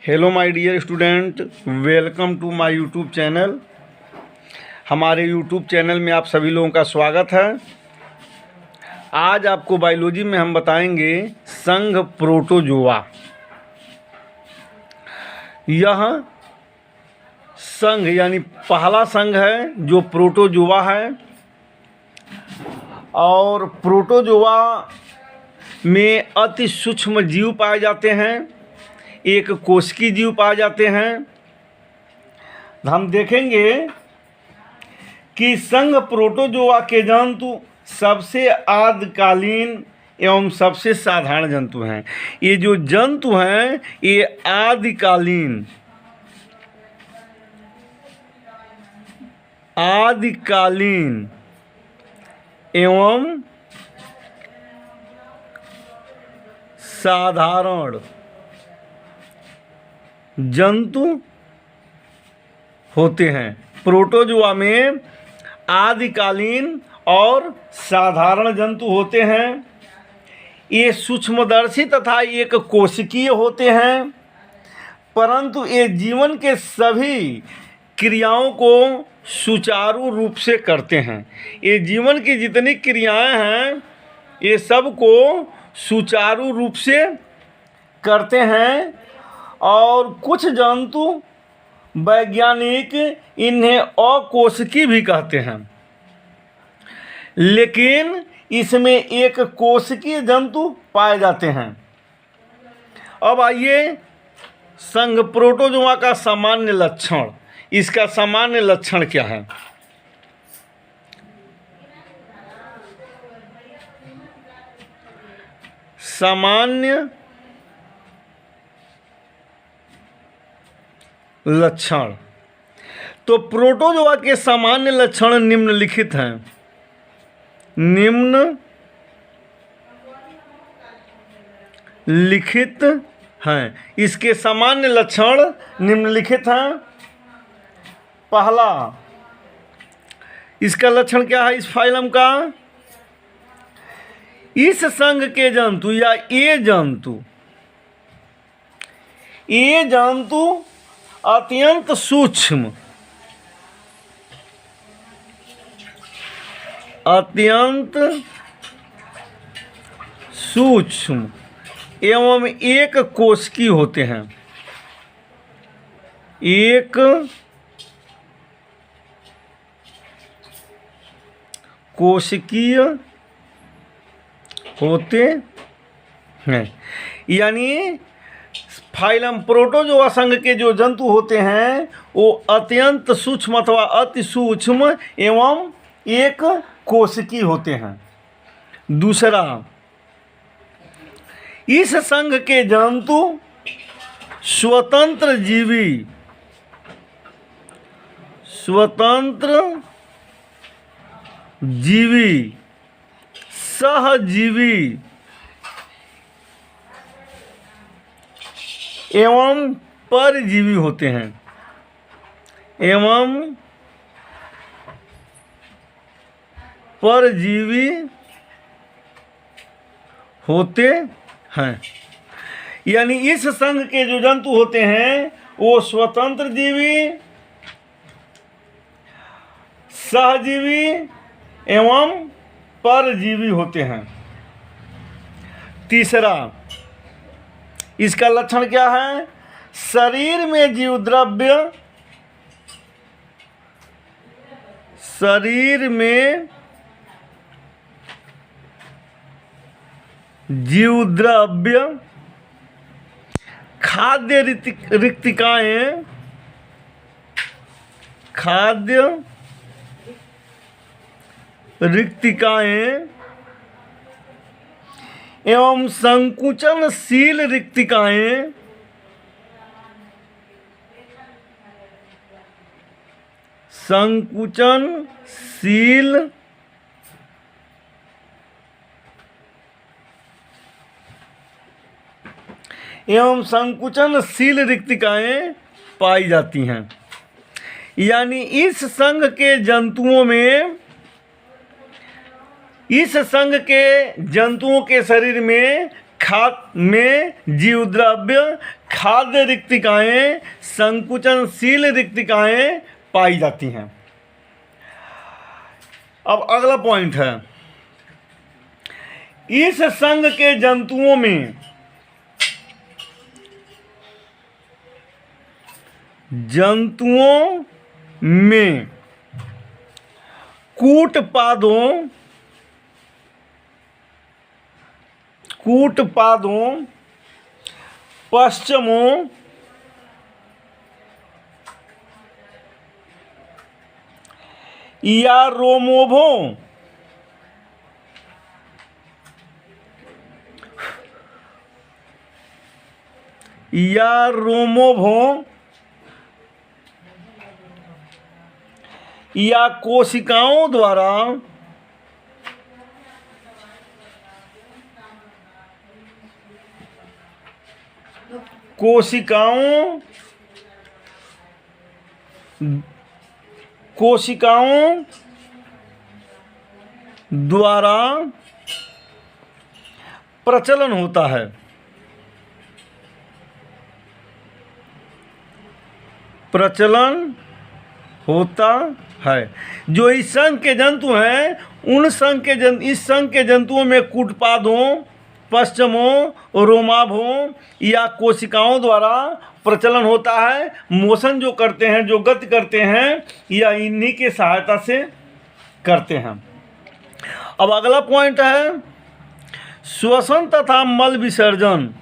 Hello my dear student, welcome to my YouTube channel. हमारे YouTube channel में आप सभी लोगों का स्वागत है। आज आपको बायोलॉजी में हम बताएंगे संघ प्रोटोजोआ। यह संघ यानी पहला संघ है जो प्रोटोजोआ है, और प्रोटोजोआ में अति सूक्ष्म जीव पाए जाते हैं, एक कोशिकीय जीव पाए जाते हैं। हम देखेंगे कि संघ प्रोटोजोआ के जंतु सबसे आदिकालीन एवं सबसे साधारण जंतु हैं। ये जो जंतु हैं ये आदिकालीन एवं साधारण जंतु होते हैं। प्रोटोजोआ में आदिकालीन और साधारण जंतु होते हैं। ये सूक्ष्मदर्शी तथा एक कोशिकीय होते हैं, परंतु ये जीवन के सभी क्रियाओं को सुचारू रूप से करते हैं। ये जीवन की जितनी क्रियाएं हैं ये सब को सुचारू रूप से करते हैं। और कुछ जंतु वैज्ञानिक इन्हें अकोशिकीय भी कहते हैं, लेकिन इसमें एक कोशिकीय जंतु पाए जाते हैं। अब आइए संघ प्रोटोजोआ का सामान्य लक्षण। इसका सामान्य लक्षण क्या है? सामान्य लक्षण। तो प्रोटोजोआ के सामान्य लक्षण निम्नलिखित हैं। निम्नलिखित हैं। इसके सामान्य लक्षण निम्नलिखित हैं। पहला, इसका लक्षण क्या है इस फाइलम का? इस संघ के जंतु या ये जंतु अत्यंत सूक्ष्म एवं एक कोशिकीय होते हैं। एक कोशिकीय होते हैं। यानी फाइलम प्रोटोजोआ संघ के जो जंतु होते हैं वो अत्यंत सूक्ष्म अथवा अति सूक्ष्म एवं एक कोशिकीय होते हैं। दूसरा, इस संघ के जंतु स्वतंत्र जीवी सहजीवी एवं परजीवी होते हैं। यानी इस संघ के जो जंतु होते हैं वो स्वतंत्र जीवी, सहजीवी एवं परजीवी होते हैं। तीसरा, इसका लक्षण क्या है? शरीर में जीव द्रव्य खाद्य रिक्तिकाएं एवं संकुचनशील रिक्तिकाएं संकुचनशील रिक्तिकाएं पाई जाती हैं। यानी इस संघ के जंतुओं के शरीर में जीव द्रव्य खाद्य रिक्तिकाएं, संकुचनशील रिक्तिकाएं पाई जाती हैं। अब अगला पॉइंट है, इस संघ के जंतुओं में कूटपादों, पश्चमों, या रोमोभों या कोशिकाओं द्वारा प्रचलन होता है। जो इस संघ के जंतु हैं, इस संघ के जंतुओं में कूटपादों, पश्चमों, रोमाभों या कोशिकाओं द्वारा प्रचलन होता है। मोशन जो करते हैं, जो गति करते हैं, या इन्हीं के सहायता से करते हैं। अब अगला पॉइंट है, श्वसन तथा मल विसर्जन।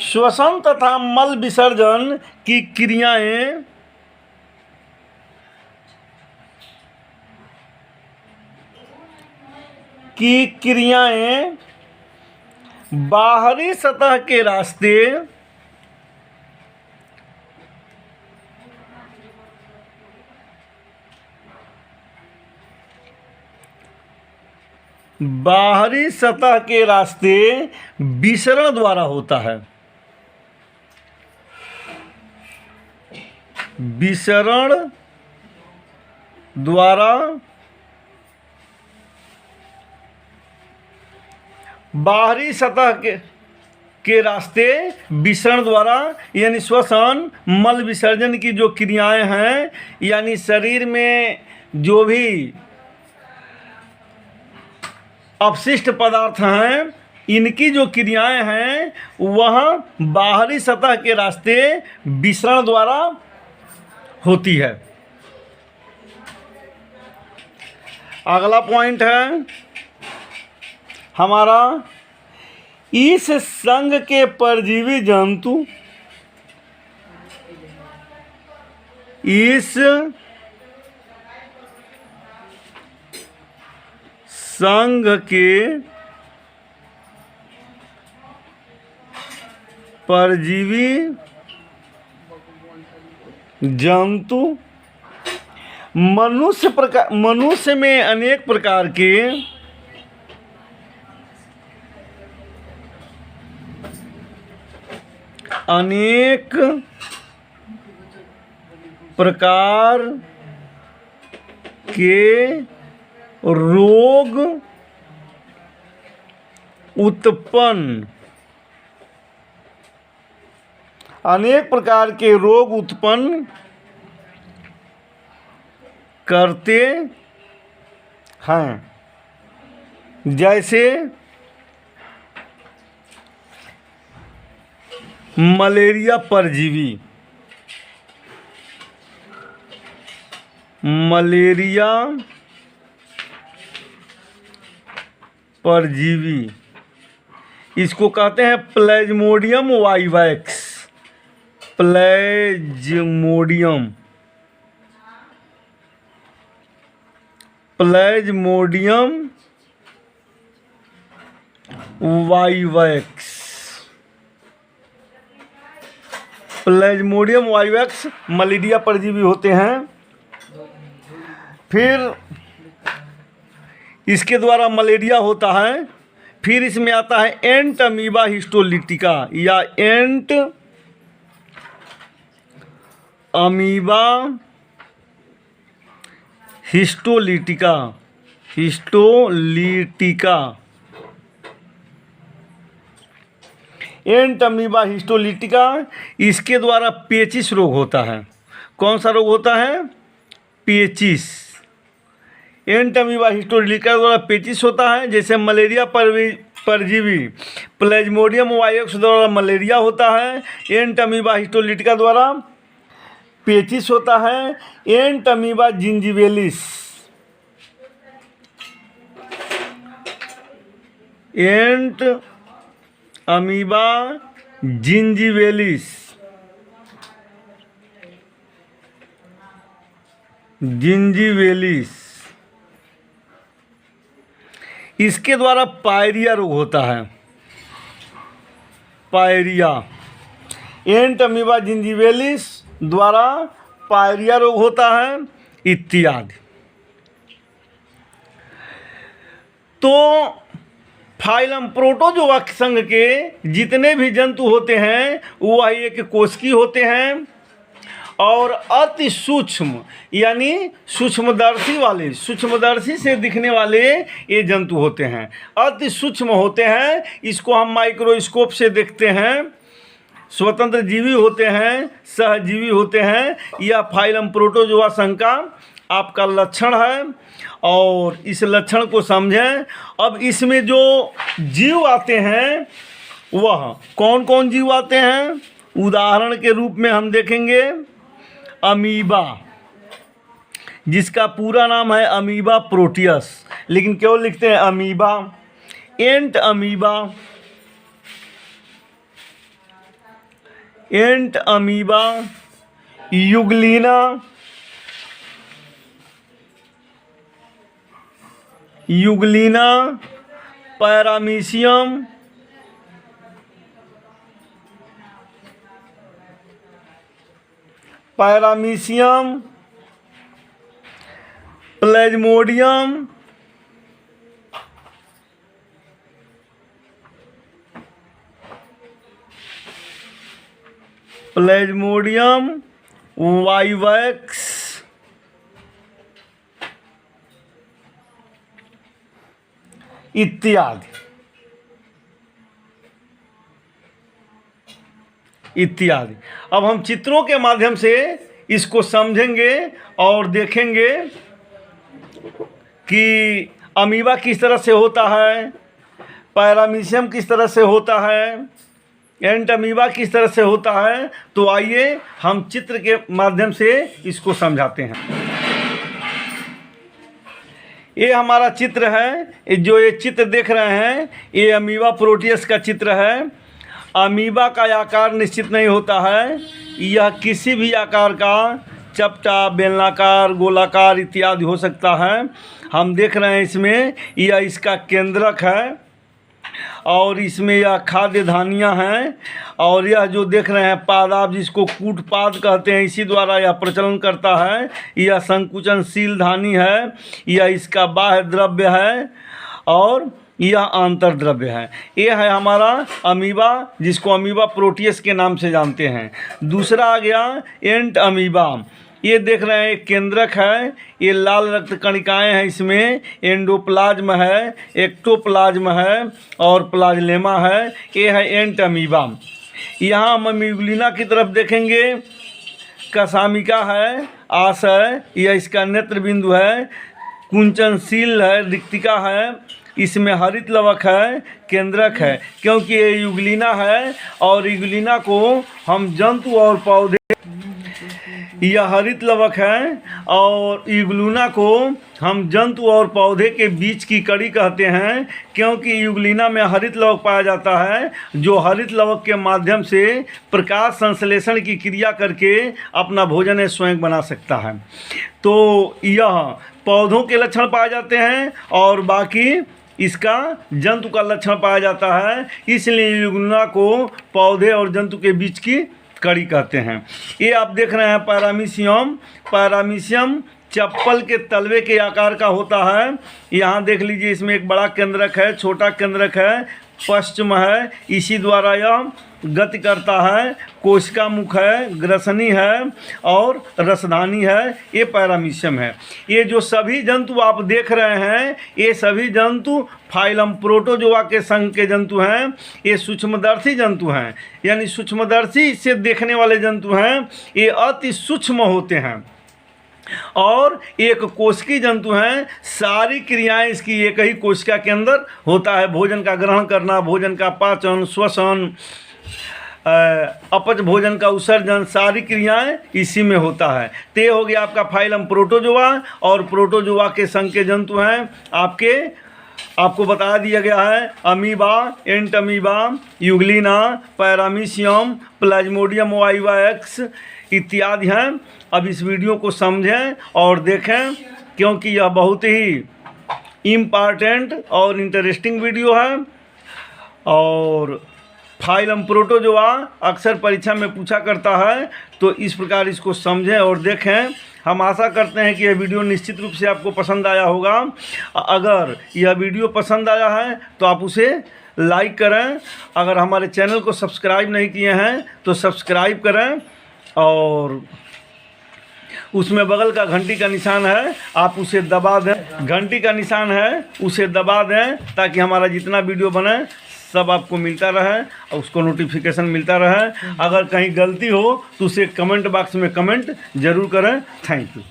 श्वसन तथा मल विसर्जन की क्रियाएं बाहरी सतह के रास्ते विसरण द्वारा होता है। विसरण द्वारा बाहरी सतह के रास्ते विसरण द्वारा, यानी श्वसन मल विसर्जन की जो क्रियाएं हैं, यानी शरीर में जो भी अपशिष्ट पदार्थ हैं, इनकी जो क्रियाएं हैं वह बाहरी सतह के रास्ते विसरण द्वारा होती है। अगला पॉइंट है हमारा, इस संघ के परजीवी जंतु इस संघ के परजीवी जंतु मनुष्य में अनेक प्रकार के रोग उत्पन्न करते हैं, जैसे मलेरिया परजीवी, इसको कहते हैं प्लेज्मोडियम वाइवैक्स। प्लेज्मोडियम वाइवैक्स मलेरिया परजीवी होते हैं। फिर इसके द्वारा मलेरिया होता है। फिर इसमें आता है एंट अमीबा हिस्टोलिटिका या एंट अमीबा हिस्टोलिटिका, हिस्टोलिटिका, एंट अमीबा हिस्टोलिटिका, इसके द्वारा पेचिस रोग होता है। कौन सा रोग होता है? पेचिस। एंट अमीबा हिस्टोलिटिका द्वारा पेचिस होता है। जैसे मलेरिया परजीवी प्लेज्मोडियम वायरस द्वारा मलेरिया होता है, एंट अमीबा हिस्टोलिटिका द्वारा पेचिस होता है। एंट अमीबा जिंजिवेलिस, एंट अमीबा जिंजिवेलिस, जिंजिवेलिस, इसके द्वारा पायरिया रोग होता है। पायरिया, एंट अमीबा जिंजिवेलिस द्वारा पायरिया रोग होता है इत्यादि। तो फाइलम प्रोटोजोआ संघ के जितने भी जंतु होते हैं वह एक कोशिकीय होते हैं और अति सूक्ष्म यानी सूक्ष्मदर्शी से दिखने वाले ये जंतु होते हैं। अति सूक्ष्म होते हैं, इसको हम माइक्रोस्कोप से देखते हैं। स्वतंत्र जीवी होते हैं, सहजीवी होते हैं। यह फाइलम प्रोटोजोआ संघ का आपका लक्षण है और इस लक्षण को समझें। अब इसमें जो जीव आते हैं वह कौन कौन जीव आते हैं? उदाहरण के रूप में हम देखेंगे अमीबा, जिसका पूरा नाम है अमीबा प्रोटियस, लेकिन क्यों लिखते हैं amoeba. Entamoeba, entamoeba, euglena, euglena, paramecium, paramecium, plasmodium, plasmodium vivax, इत्यादि इत्यादि। अब हम चित्रों के माध्यम से इसको समझेंगे और देखेंगे कि अमीबा किस तरह से होता है, पैरामीशियम किस तरह से होता है, एंट अमीबा किस तरह से होता है। तो आइए हम चित्र के माध्यम से इसको समझाते हैं। ये हमारा चित्र है, जो ये चित्र देख रहे हैं ये अमीबा प्रोटियस का चित्र है। अमीबा का आकार निश्चित नहीं होता है, यह किसी भी आकार का चपटा, बेलनाकार, गोलाकार इत्यादि हो सकता है। हम देख रहे हैं इसमें यह इसका केंद्रक है और इसमें यह खाद्य धानियाँ हैं और यह जो देख रहे हैं पादाब, जिसको कूटपाद कहते हैं, इसी द्वारा यह प्रचलन करता है। यह संकुचनशील धानी है, यह इसका बाह्य द्रव्य है और यह आंतर द्रव्य है। ये है हमारा अमीबा, जिसको अमीबा प्रोटियस के नाम से जानते हैं। दूसरा आ गया एंट अमीबा। ये देख रहे हैं एक केंद्रक है, ये लाल रक्त कणिकाएँ हैं, इसमें एंडोप्लाज्म है, एक्टोप्लाज्म है और प्लाज्लेमा है। ये है एंट अमीबा। यहाँ हम यूग्लिना की तरफ देखेंगे, कसामिका है, आस है, यह इसका नेत्र बिंदु है, कुंचनशील है, रिक्तिका है, इसमें हरित लवक है, केंद्रक है, क्योंकि ये यूग्लिना है और यूग्लिना को हम जंतु और पौधे, यह हरित लवक है और यूग्लिना को हम जंतु और पौधे के बीच की कड़ी कहते हैं, क्योंकि यूग्लिना में हरित लवक पाया जाता है, जो हरित लवक के माध्यम से प्रकाश संश्लेषण की क्रिया करके अपना भोजन स्वयं बना सकता है। तो यह पौधों के लक्षण पाए जाते हैं और बाकी इसका जंतु का लक्षण पाया जाता है, इसलिए यूग्लिना को पौधे और जंतु के बीच की कड़ी कहते हैं। ये आप देख रहे हैं पैरामीशियम। पैरामीशियम चप्पल के तलवे के आकार का होता है। यहाँ देख लीजिए, इसमें एक बड़ा केंद्रक है, छोटा केंद्रक है, पश्चिम है, इसी द्वारा यह गति करता है। कोशिका मुख है, ग्रसनी है और रसधानी है, ये पैरामीशियम है। ये जो सभी जंतु आप देख रहे हैं, ये सभी जंतु फाइलम प्रोटोजोआ के संघ के जंतु हैं। ये सूक्ष्मदर्शी जंतु हैं, यानी सूक्ष्मदर्शी से देखने वाले जंतु हैं। ये अति सूक्ष्म होते हैं और एक कोशिकीय जंतु हैं। सारी क्रियाएं इसकी एक ही कोशिका के अंदर होता है। भोजन का ग्रहण करना, भोजन का पाचन, श्वसन, अपच भोजन का उत्सर्जन, सारी क्रियाएं इसी में होता है। तो ये हो गया आपका फाइलम प्रोटोजोआ। और प्रोटोजोआ के संघ के जंतु हैं आपको बता दिया गया है amoeba, entamoeba, euglena, paramecium, plasmodium vivax इत्यादि हैं। अब इस वीडियो को समझें और देखें, क्योंकि यह बहुत ही इम्पॉर्टेंट और इंटरेस्टिंग वीडियो है। और फाइलम प्रोटोजोआ अक्सर परीक्षा में पूछा करता है, तो इस प्रकार इसको समझें और देखें। हम आशा करते हैं कि यह वीडियो निश्चित रूप से आपको पसंद आया होगा। अगर यह वीडियो पसंद आया है तो आप उसे लाइक करें। अगर हमारे चैनल को सब्सक्राइब नहीं किए हैं तो सब्सक्राइब करें, और उसमें बगल का घंटी का निशान है, आप उसे दबा दें। घंटी का निशान है, उसे दबा दें, ताकि हमारा जितना वीडियो बने सब आपको मिलता रहे और उसको नोटिफिकेशन मिलता रहे। अगर कहीं गलती हो तो उसे कमेंट बॉक्स में कमेंट ज़रूर करें। Thank you.